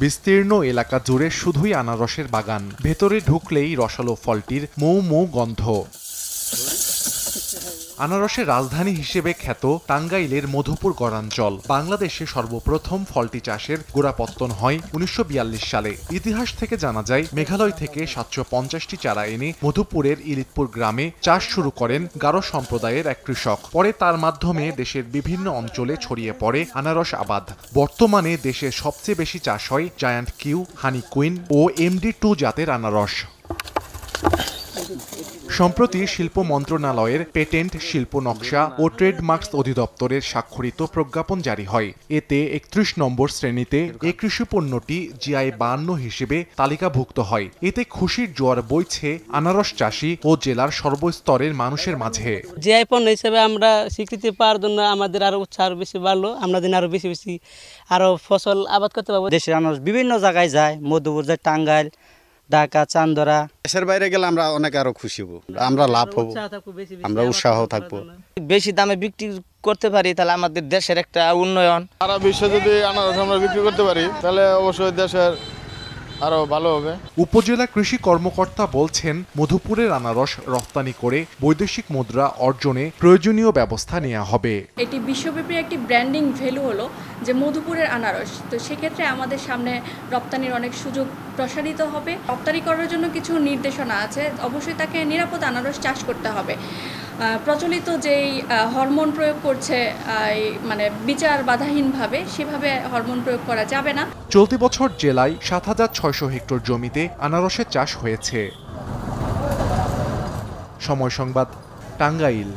বিস্তীর্ণ এলাকা জুড়ে শুধুই আনারসের বাগান। ভেতরে ঢুকলেই রসালো ফলটির মৌ মৌ গন্ধ। আনারসের রাজধানী হিসেবে খ্যাত টাঙ্গাইলের মধুপুর গড়াঞ্চল। বাংলাদেশে সর্বপ্রথম ফলটি চাষের গোড়াপত্তন হয় ১৯৪২ সালে। ইতিহাস থেকে জানা যায়, মেঘালয় থেকে ৭৫০টি চারা এনে মধুপুরের ইলিতপুর গ্রামে চাষ শুরু করেন গারো সম্প্রদায়ের এক কৃষক। পরে তার মাধ্যমে দেশের বিভিন্ন অঞ্চলে ছড়িয়ে পড়ে আনারস আবাদ। বর্তমানে দেশে সবচেয়ে বেশি চাষ হয় জায়ান্ট কিউ, হানি কুইন ও MD2 জাতের আনারস। সম্প্রতি শিল্প মন্ত্রণালয়ের পেটেন্ট, শিল্প নকশা ও ট্রেডমার্কস অধিদপ্তরের স্বাক্ষরিত প্রজ্ঞাপন জারি হয়। এতে ৩১ নম্বর শ্রেণীতে এ কৃষি পণ্যটি GI 52 হিসেবে তালিকাভুক্ত হয়। এতে খুশির জোয়ার বইছে আনারস চাষি ও জেলার সর্বস্তরের মানুষের মাঝে। GI পণ্য হিসেবে আমরা স্বীকৃতি পাওয়ার জন্য আমাদের আরো উৎসাহ আরো বেশি বাড়লো। আমরা দিন আরো বেশি বেশি আরো ফসল আবাদ করতে পারবো। দেশের আনারস বিভিন্ন জায়গায় যায়, মধুপুর যায়, টাঙ্গাইল, ঢাকা, চান্দরা। দেশের বাইরে গেলে আমরা অনেক আরো খুশি হব, আমরা লাভ হব, আমরা উৎসাহ থাকবো। বেশি দামে বিক্রি করতে পারি তাহলে আমাদের দেশের একটা উন্নয়ন। সারা বিশ্বে যদি আনারস আমরা বিক্রি করতে পারি তাহলে অবশ্যই দেশের আরো ভালো হবে। উপজেলা কৃষি কর্মকর্তা বলছেন, মধুপুরের আনারস রপ্তানি করে বৈদেশিক মুদ্রা অর্জনে প্রয়োজনীয় ব্যবস্থা নেওয়া হবে। এটি বিশ্বব্যাপী একটি ব্র্যান্ডিং ভ্যালু হলো যে মধুপুরের আনারস। তো সেক্ষেত্রে আমাদের সামনে রপ্তানির অনেক সুযোগ প্রসারিত হবে। রপ্তানি করার জন্য কিছু নির্দেশনা আছে। অবশ্যই তাকে নিরাপদ আনারস চাষ করতে হবে। প্রচলিত যেই হরমোন প্রয়োগ করছে মানে বিচার বাধাহীনভাবে, সেভাবে হরমোন প্রয়োগ করা যাবে না। চলতি বছর জেলায় ৭৬০০ হেক্টর জমিতে আনারসের চাষ হয়েছে। সময় সংবাদ, টাঙ্গাইল।